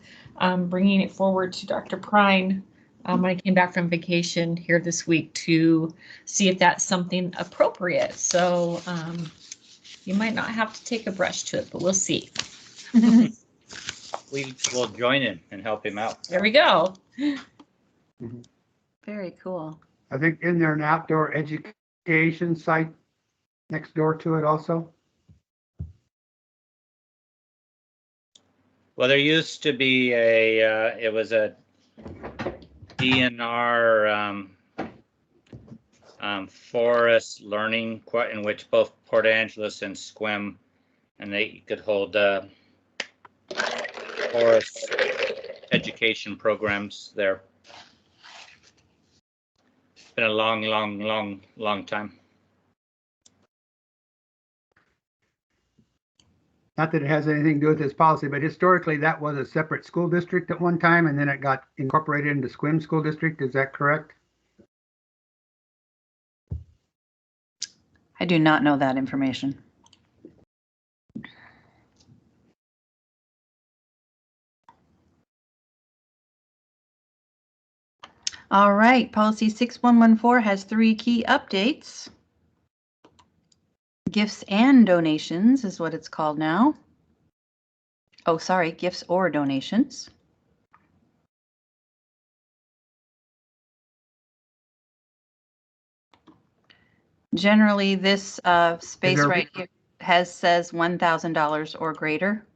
bringing it forward to Dr. Prine when I came back from vacation here this week to see if that's something appropriate. So you might not have to take a brush to it, but we'll see. We will join in and help him out. There we go. Very cool. I think in there an outdoor education site next door to it also. Well, there used to be it was a DNR forest learning in which both Port Angeles and Sequim, and they could hold forest education programs there. It's been a long time. Not that it has anything to do with this policy, but historically that was a separate school district at one time, and then it got incorporated into Sequim School District. Is that correct? I do not know that information. All right, policy 6114 has 3 key updates. Gifts and donations is what it's called now. Oh, sorry, gifts or donations. Generally, this space right here says $1,000 or greater.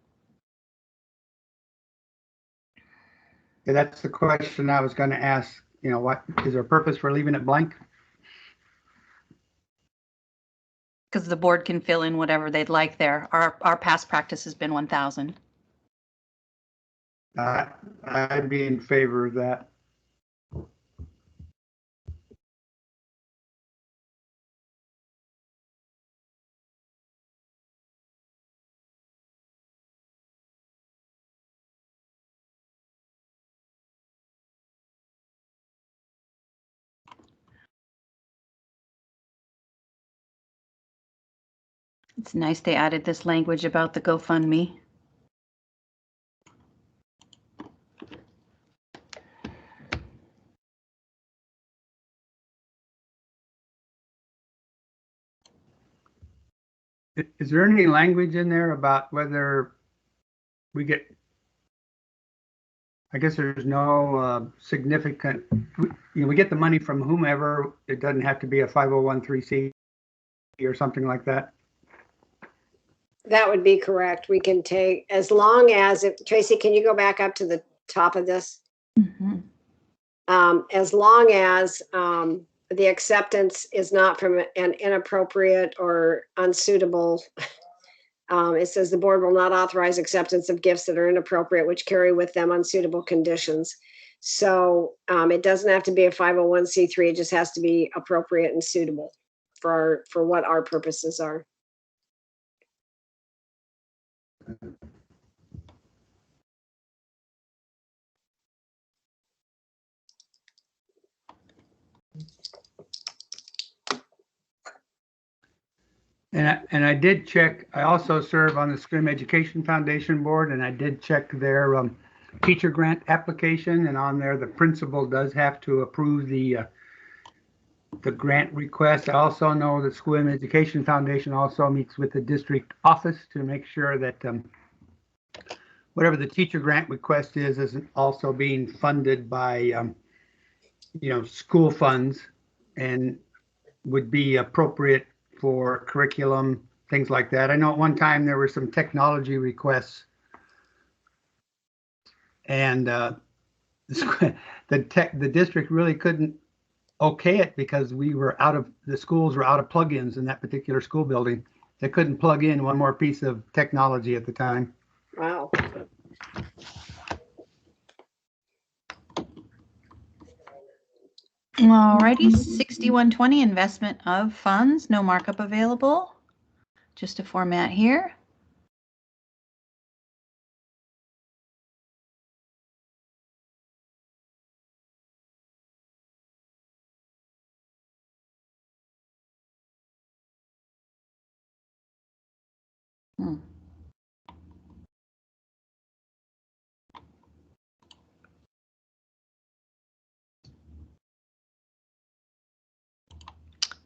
Yeah, that's the question I was going to ask. You know, what is there a purpose for leaving it blank? Because the board can fill in whatever they'd like there. Our past practice has been 1,000. I'd be in favor of that. It's nice they added this language about the GoFundMe. Is there any language in there about whether we get, I guess there's no significant, we get the money from whomever. It doesn't have to be a 501(c) or something like that. That would be correct. We can take, as long as, Tracy, can you go back up to the top of this? Mm-hmm. As long as the acceptance is not from an inappropriate or unsuitable, it says the board will not authorize acceptance of gifts that are inappropriate, which carry with them unsuitable conditions. So it doesn't have to be a 501(c)(3). It just has to be appropriate and suitable for what our purposes are. And I did check, I also serve on the Scrim Education Foundation Board, and I did check their teacher grant application, and on there the principal does have to approve the grant request. I also know that Scrim Education Foundation also meets with the district office to make sure that whatever the teacher grant request is isn't also being funded by school funds and would be appropriate for curriculum, things like that. I know at one time there were some technology requests And the district really couldn't okay it because the schools were out of plugins in that particular school building. They couldn't plug in one more piece of technology at the time. Wow. Alrighty, 6120 investment of funds, no markup available. Just a format here.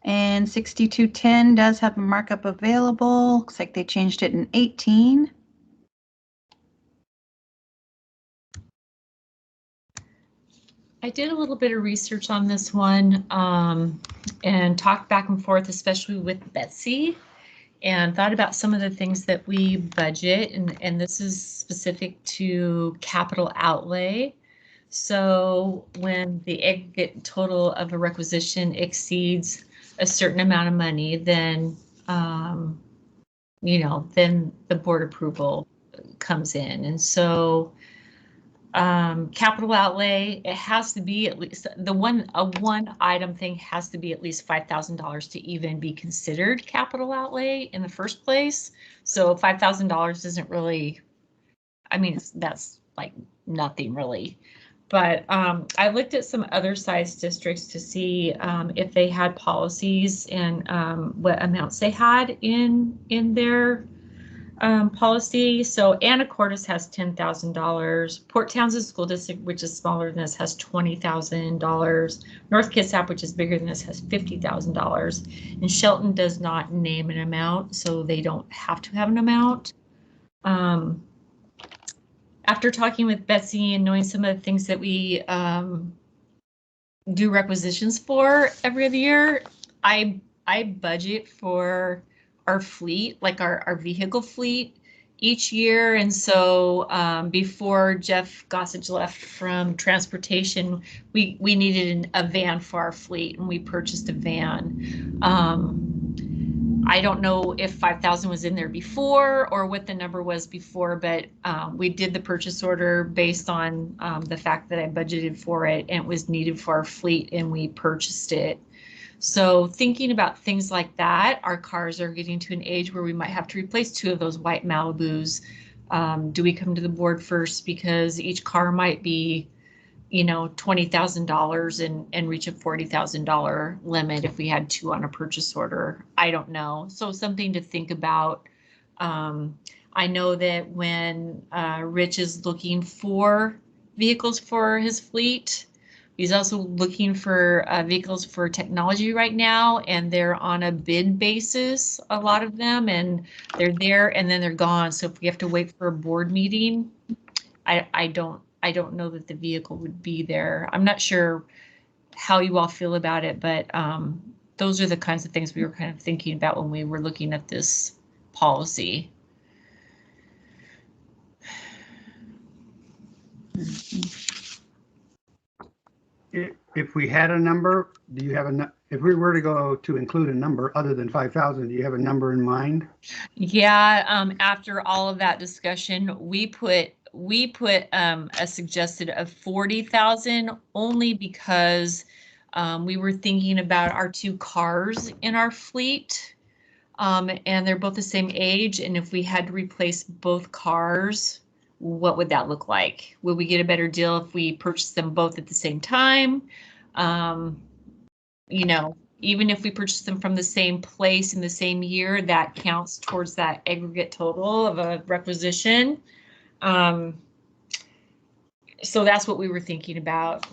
And 6210 does have a markup available. Looks like they changed it in 18. I did a little bit of research on this one and talked back and forth, especially with Betsy, and thought about some of the things that we budget, and this is specific to capital outlay. So when the aggregate total of a requisition exceeds a certain amount of money, then then the board approval comes in. And so capital outlay, it has to be at least a one item thing has to be at least $5,000 to even be considered capital outlay in the first place. So $5,000 isn't really, I mean, that's like nothing really. But I looked at some other size districts to see if they had policies and what amounts they had in their policy. So Anacortes has $10,000. Port Townsend School District, which is smaller than this, has $20,000. North Kitsap, which is bigger than this, has $50,000. And Shelton does not name an amount, so they don't have to have an amount. After talking with Betsy and knowing some of the things that we do requisitions for every other year, I budget for our fleet, like our vehicle fleet each year. And so before Jeff Gossage left from transportation, we needed a van for our fleet, and we purchased a van. I don't know if 5,000 was in there before or what the number was before, but we did the purchase order based on the fact that I budgeted for it and it was needed for our fleet, and we purchased it. So thinking about things like that, our cars are getting to an age where we might have to replace 2 of those white Malibus. Do we come to the board first because each car might be, $20,000 and reach a $40,000 limit if we had 2 on a purchase order? I don't know. So something to think about. I know that when Rich is looking for vehicles for his fleet, he's also looking for vehicles for technology right now, and they're on a bid basis, a lot of them, and they're there and then they're gone. So if we have to wait for a board meeting, I don't know that the vehicle would be there. I'm not sure how you all feel about it, but those are the kinds of things we were kind of thinking about when we were looking at this policy. If we had a number, do you have if we were to go to include a number other than 5,000, do you have a number in mind? Yeah, after all of that discussion, we put a suggested of 40,000 only because we were thinking about our 2 cars in our fleet, and they're both the same age, and if we had to replace both cars, what would that look like? Would we get a better deal if we purchased them both at the same time? Even if we purchase them from the same place in the same year, that counts towards that aggregate total of a requisition. So that's what we were thinking about.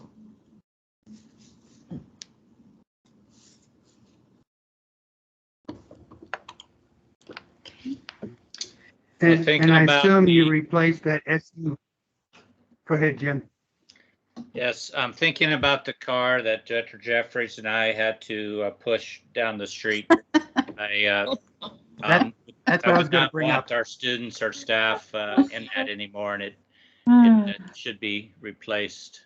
And I assume you replaced that SU. Go ahead, Jim. Yes, I'm thinking about the car that Director Jeffries and I had to push down the street. That's what I was going to bring up. Our students or staff in that anymore, and it should be replaced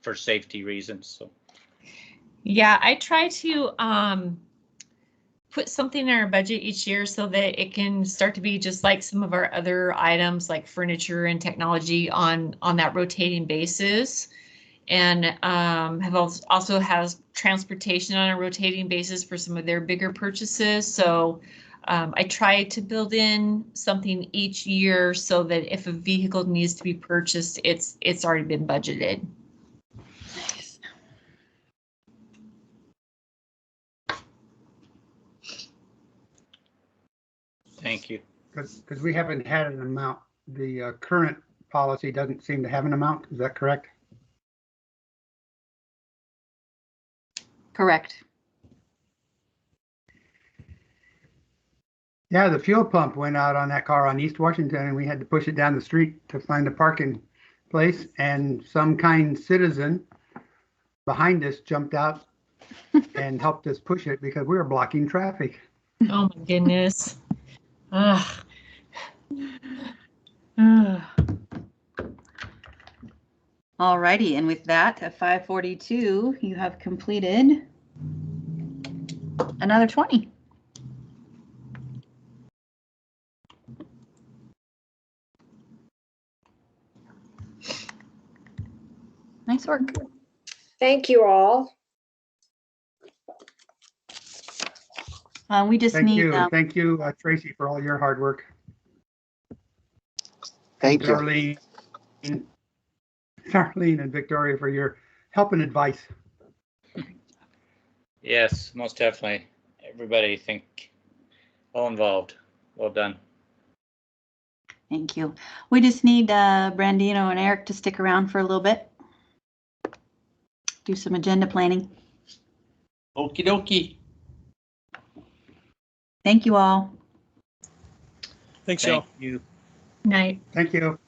for safety reasons. So. Yeah, I try to put something in our budget each year so that it can start to be just like some of our other items like furniture and technology on that rotating basis. And have also has transportation on a rotating basis for some of their bigger purchases. So I try to build in something each year so that if a vehicle needs to be purchased, it's already been budgeted. Nice. Thank you. Because we haven't had an amount. The current policy doesn't seem to have an amount. Is that correct? Correct. Yeah, the fuel pump went out on that car on East Washington, and we had to push it down the street to find a parking place. And some kind citizen behind us jumped out and helped us push it because we were blocking traffic. Oh my goodness. Ugh. Ugh. Alrighty, and with that, at 5:42, you have completed another 20. Nice work. Thank you all. We just Thank need, you. And thank you, Tracy, for all your hard work. Thank you. Darlene and Victoria for your help and advice. Yes, most definitely. Everybody, think all involved. Well done. thank you. We just need Brandino and Eric to stick around for a little bit. Do some agenda planning. Okie dokie. Thank you all. Thanks, y'all. Thank you. Night. Thank you.